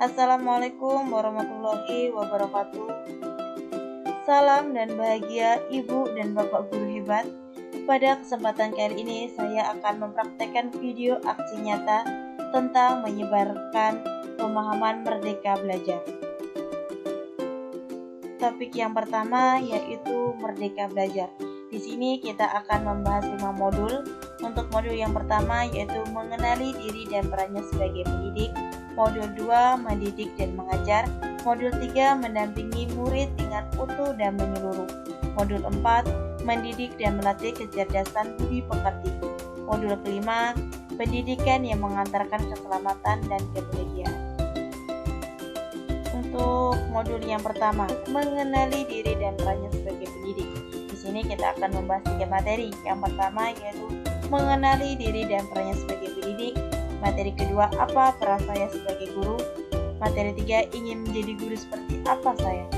Assalamualaikum warahmatullahi wabarakatuh. Salam dan bahagia Ibu dan Bapak guru hebat. Pada kesempatan kali ini saya akan mempraktekkan video aksi nyata tentang menyebarkan pemahaman merdeka belajar. Topik yang pertama yaitu merdeka belajar. Di sini kita akan membahas 5 modul. Untuk modul yang pertama yaitu mengenali diri dan perannya sebagai pendidik. Modul 2 mendidik dan mengajar. Modul 3 mendampingi murid dengan utuh dan menyeluruh. Modul 4 mendidik dan melatih kecerdasan budi pekerti. Modul kelima pendidikan yang mengantarkan keselamatan dan kebahagiaan. Untuk modul yang pertama, mengenali diri dan perannya sebagai pendidik. Di sini kita akan membahas 3 materi. Yang pertama yaitu mengenali diri dan perannya sebagai pendidik. Materi kedua, apa peran saya sebagai guru. Materi 3, ingin menjadi guru seperti apa saya.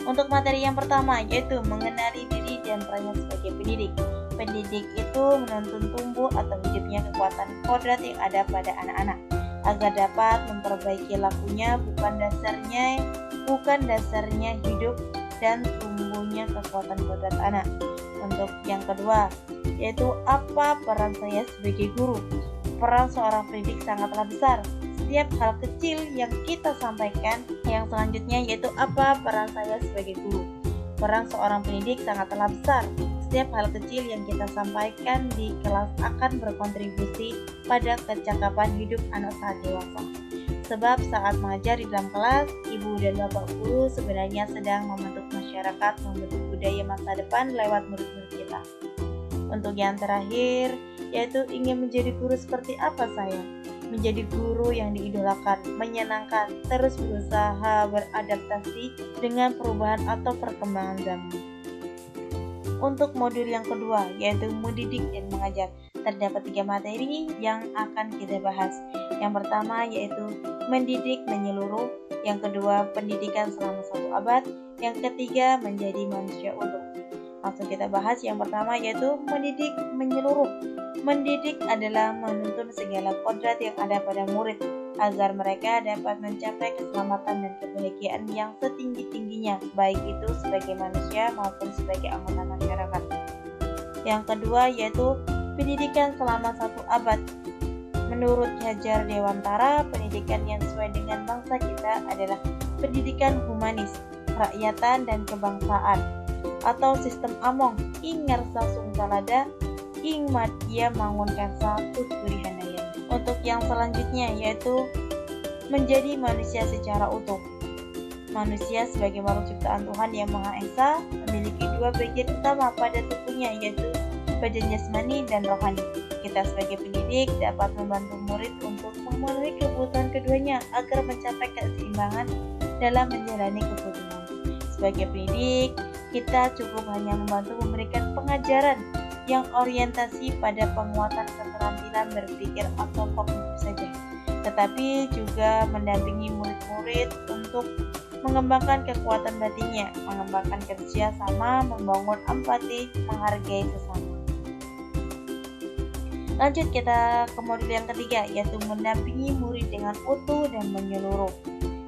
Untuk materi yang pertama yaitu mengenali diri dan perannya sebagai pendidik. Pendidik itu menuntun tumbuh atau hidupnya kekuatan kodrat yang ada pada anak-anak agar dapat memperbaiki lakunya, bukan dasarnya hidup dan tumbuhnya kekuatan kodrat anak. Untuk yang kedua yaitu apa peran saya sebagai guru. Peran seorang pendidik sangatlah besar. Setiap hal kecil yang kita sampaikan. Yang selanjutnya yaitu apa peran saya sebagai guru. Peran seorang pendidik sangatlah besar. Setiap hal kecil yang kita sampaikan di kelas akan berkontribusi pada kecakapan hidup anak saat dewasa. Sebab saat mengajar di dalam kelas, ibu dan bapak guru sebenarnya sedang membentuk masyarakat, membentuk budaya masa depan lewat murid-murid kita. Untuk yang terakhir, yaitu ingin menjadi guru seperti apa saya? Menjadi guru yang diidolakan, menyenangkan, terus berusaha beradaptasi dengan perubahan atau perkembangan zaman. Untuk modul yang kedua, yaitu mendidik dan mengajar, terdapat 3 materi yang akan kita bahas. Yang pertama yaitu mendidik menyeluruh, yang kedua pendidikan selama 1 abad, yang ketiga menjadi manusia utuh. Langsung kita bahas yang pertama yaitu mendidik menyeluruh. Mendidik adalah menuntun segala kodrat yang ada pada murid agar mereka dapat mencapai keselamatan dan kebahagiaan yang setinggi-tingginya, baik itu sebagai manusia maupun sebagai anggota masyarakat. Yang kedua yaitu pendidikan selama 1 abad. Menurut Hajar Dewantara, pendidikan yang sesuai dengan bangsa kita adalah pendidikan humanis, kerakyatan dan kebangsaan, atau sistem among ing ngarsa sungkalada ing madya mangun karsa tuturi handayani. Untuk yang selanjutnya yaitu menjadi manusia secara utuh. Manusia sebagai makhluk ciptaan Tuhan yang Maha Esa memiliki 2 bagian utama pada tubuhnya yaitu badan jasmani dan rohani. Kita sebagai pendidik dapat membantu murid untuk memenuhi kebutuhan keduanya agar mencapai keseimbangan dalam menjalani kebutuhan. Sebagai pendidik, kita cukup hanya membantu memberikan pengajaran yang orientasi pada penguatan keterampilan berpikir atau kognitif saja, tetapi juga mendampingi murid-murid untuk mengembangkan kekuatan batinnya, mengembangkan kerja sama, membangun empati, menghargai sesama. Lanjut kita ke modul yang ketiga yaitu mendampingi murid dengan utuh dan menyeluruh.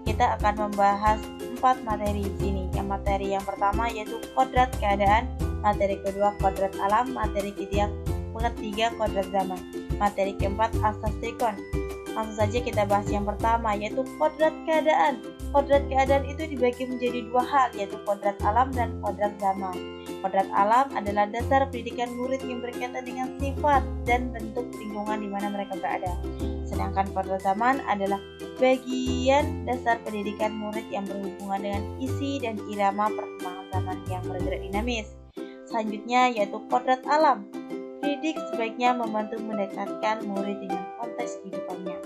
Kita akan membahas 4 materi di sini. Materi yang pertama yaitu kodrat keadaan, materi kedua kodrat alam, materi ketiga kodrat zaman, materi keempat asas trikon. Langsung saja kita bahas yang pertama yaitu kodrat keadaan. Kodrat keadaan itu dibagi menjadi 2 hal yaitu kodrat alam dan kodrat zaman. Kodrat alam adalah dasar pendidikan murid yang berkaitan dengan sifat dan bentuk lingkungan di mana mereka berada. Sedangkan kodrat zaman adalah bagian dasar pendidikan murid yang berhubungan dengan isi dan irama perkembangan zaman yang bergerak dinamis. Selanjutnya yaitu kodrat alam. Pendidik sebaiknya membantu mendekatkan murid dengan konteks kehidupannya.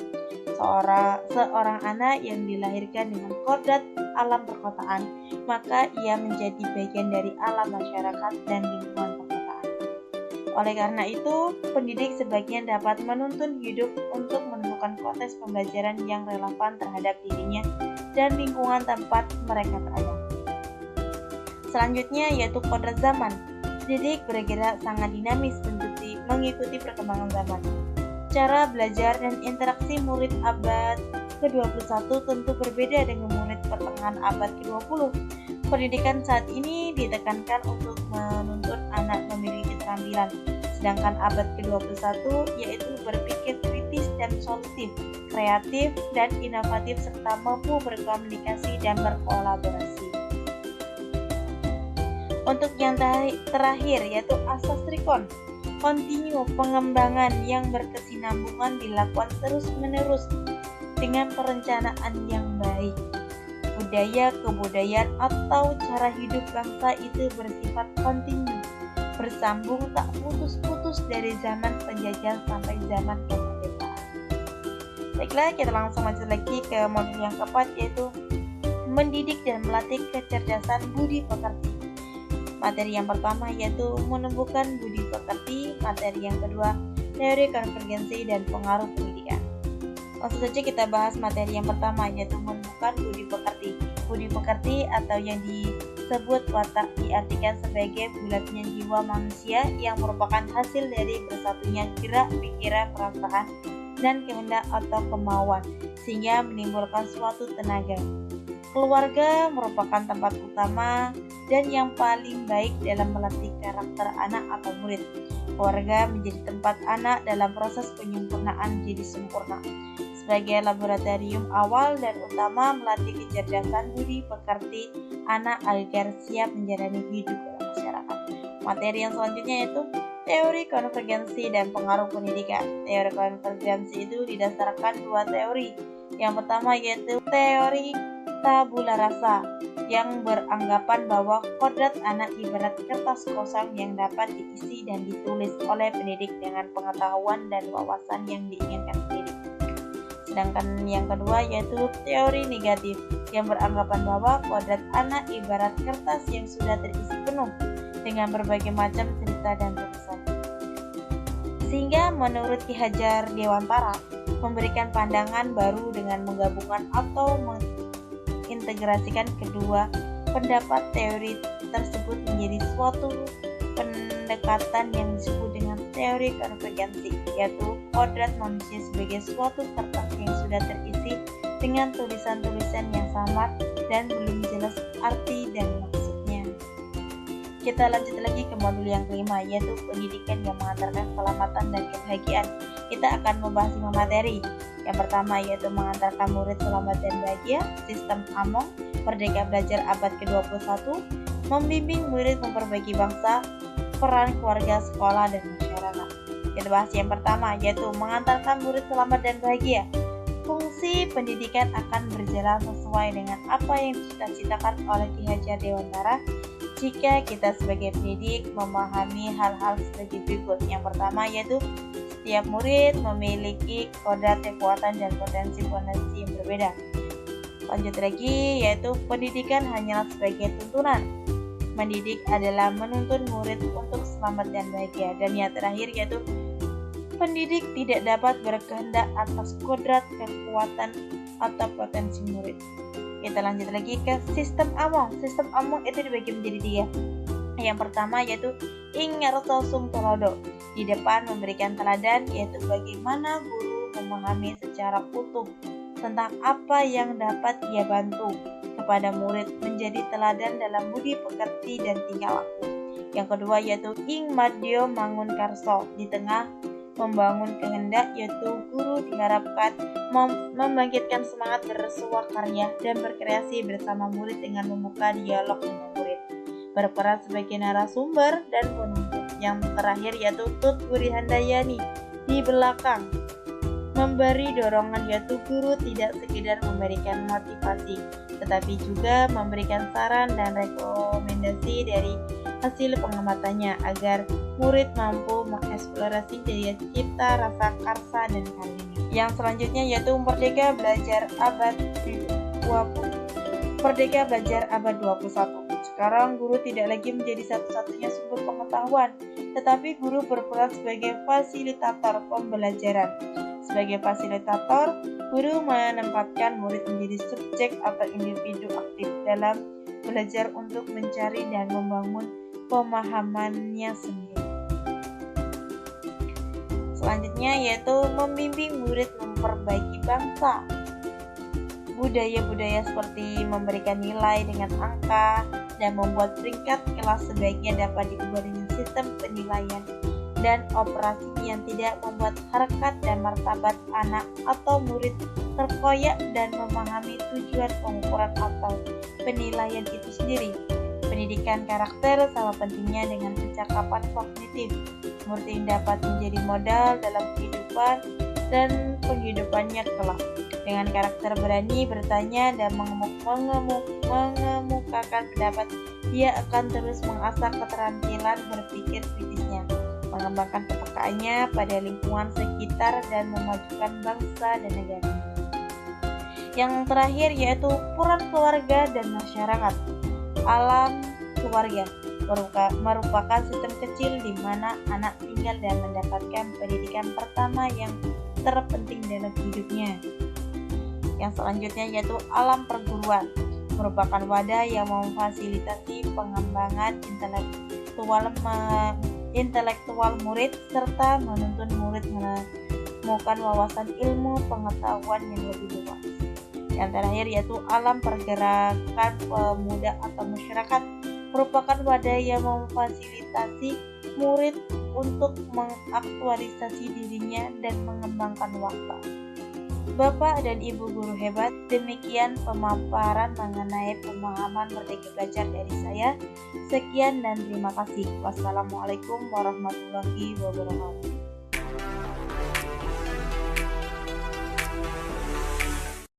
Seorang anak yang dilahirkan dengan kodrat alam perkotaan, maka ia menjadi bagian dari alam masyarakat dan lingkungan perkotaan. Oleh karena itu, pendidik sebaiknya dapat menuntun hidup untuk menentukan konteks pembelajaran yang relevan terhadap dirinya dan lingkungan tempat mereka berada. Selanjutnya yaitu kodrat zaman. Pendidik bergerak sangat dinamis mengikuti perkembangan zaman. Cara belajar dan interaksi murid abad ke-21 tentu berbeda dengan murid pertengahan abad ke-20. Pendidikan saat ini ditekankan untuk menuntut anak memiliki keterampilan, sedangkan abad ke-21 yaitu berpikir kritis dan solutif, kreatif dan inovatif serta mampu berkomunikasi dan berkolaborasi. Untuk yang terakhir yaitu asas Rikon, kontinu, pengembangan yang berkesinambungan dilakukan terus-menerus dengan perencanaan yang baik. Budaya, kebudayaan, atau cara hidup bangsa itu bersifat kontinu, bersambung tak putus-putus dari zaman penjajah sampai zaman kemerdekaan. Baiklah, kita langsung lanjut lagi ke modul yang keempat, yaitu mendidik dan melatih kecerdasan budi pekerti. Materi yang pertama yaitu menumbuhkan budi pekerti, materi yang kedua teori konvergensi dan pengaruh pendidikan. Langsung saja kita bahas materi yang pertama yaitu menumbuhkan budi pekerti. Budi pekerti atau yang disebut watak diartikan sebagai bulatnya jiwa manusia yang merupakan hasil dari bersatunya gerak, pikiran, perasaan, dan kehendak atau kemauan sehingga menimbulkan suatu tenaga. Keluarga merupakan tempat utama dan yang paling baik dalam melatih karakter anak atau murid. Keluarga menjadi tempat anak dalam proses penyempurnaan jadi sempurna. Sebagai laboratorium awal dan utama melatih kecerdasan budi pekerti anak agar siap menjalani hidup dalam masyarakat. Materi yang selanjutnya yaitu teori konvergensi dan pengaruh pendidikan. Teori konvergensi itu didasarkan dua teori. Yang pertama yaitu teori tabula rasa yang beranggapan bahwa kodrat anak ibarat kertas kosong yang dapat diisi dan ditulis oleh pendidik dengan pengetahuan dan wawasan yang diinginkan pendidik. Sedangkan yang kedua yaitu teori negatif yang beranggapan bahwa kodrat anak ibarat kertas yang sudah terisi penuh dengan berbagai macam cerita dan tulisan. Sehingga menurut Ki Hajar Dewantara memberikan pandangan baru dengan menggabungkan atau integrasikan kedua pendapat teori tersebut menjadi suatu pendekatan yang disebut dengan teori konvergensi, yaitu kodrat manusia sebagai suatu kertas yang sudah terisi dengan tulisan-tulisan yang samar dan belum jelas arti dan maksudnya. Kita lanjut lagi ke modul yang kelima, yaitu pendidikan yang mengantarkan keselamatan dan kebahagiaan. Kita akan membahas 5 materi. Yang pertama yaitu mengantarkan murid selamat dan bahagia, sistem Among, Merdeka Belajar abad ke-21, membimbing murid memperbaiki bangsa, peran keluarga, sekolah, dan masyarakat. Kita bahas yang pertama yaitu mengantarkan murid selamat dan bahagia. Fungsi pendidikan akan berjalan sesuai dengan apa yang dicita-citakan oleh Ki Hajar Dewantara jika kita sebagai pendidik memahami hal-hal sebagai berikut. Yang pertama yaitu setiap murid memiliki kodrat, kekuatan, dan potensi-potensi yang berbeda. Lanjut lagi yaitu pendidikan hanyalah sebagai tuntunan. Mendidik adalah menuntun murid untuk selamat dan bahagia. Dan yang terakhir yaitu pendidik tidak dapat berkehendak atas kodrat, kekuatan, atau potensi murid. Kita lanjut lagi ke sistem Among. Sistem Among itu dibagi menjadi 3. Yang pertama yaitu Ingerto Sum Tulodo. Di depan memberikan teladan yaitu bagaimana guru memahami secara utuh tentang apa yang dapat ia bantu kepada murid menjadi teladan dalam budi pekerti dan tingkah laku. Yang kedua yaitu Ing Madyo Mangun Karso. Di tengah membangun kehendak yaitu guru diharapkan membangkitkan semangat bersuah karya dan berkreasi bersama murid dengan membuka dialog dengan murid, berperan sebagai narasumber dan penuntut. Yang terakhir yaitu Tut Wuri Handayani di belakang memberi dorongan yaitu guru tidak sekedar memberikan motivasi tetapi juga memberikan saran dan rekomendasi dari hasil pengamatannya agar murid mampu mengeksplorasi daya cipta, rasa karsa, dan karya. Yang selanjutnya yaitu Merdeka Belajar abad 20. Merdeka Belajar abad 21. Sekarang guru tidak lagi menjadi satu-satunya sumber pengetahuan, tetapi guru berperan sebagai fasilitator pembelajaran. Sebagai fasilitator, guru menempatkan murid menjadi subjek atau individu aktif dalam belajar untuk mencari dan membangun pemahamannya sendiri. Selanjutnya yaitu membimbing murid memperbaiki bangsa. Budaya-budaya seperti memberikan nilai dengan angka dan membuat peringkat kelas sebaiknya dapat diubah dengan sistem penilaian dan operasi yang tidak membuat harkat dan martabat anak atau murid terkoyak dan memahami tujuan pengukuran atau penilaian itu sendiri. Pendidikan karakter sama pentingnya dengan percakapan kognitif. Murid yang dapat menjadi modal dalam kehidupan dan penghidupannya kelak. Dengan karakter berani bertanya dan mengemukakan pendapat, dia akan terus mengasah keterampilan berpikir kritisnya, mengembangkan kepekaannya pada lingkungan sekitar dan memajukan bangsa dan negara. Yang terakhir yaitu peran keluarga dan masyarakat. Alam keluarga merupakan sistem kecil di mana anak tinggal dan mendapatkan pendidikan pertama yang terpenting dalam hidupnya. Yang selanjutnya yaitu alam perguruan, merupakan wadah yang memfasilitasi pengembangan intelektual murid serta menuntun murid menemukan wawasan ilmu pengetahuan yang lebih luas. Yang terakhir yaitu alam pergerakan pemuda atau masyarakat, merupakan wadah yang memfasilitasi murid untuk mengaktualisasi dirinya dan mengembangkan watak. Bapak dan Ibu guru hebat, demikian pemaparan mengenai pemahaman Merdeka Belajar dari saya. Sekian dan terima kasih. Wassalamualaikum warahmatullahi wabarakatuh.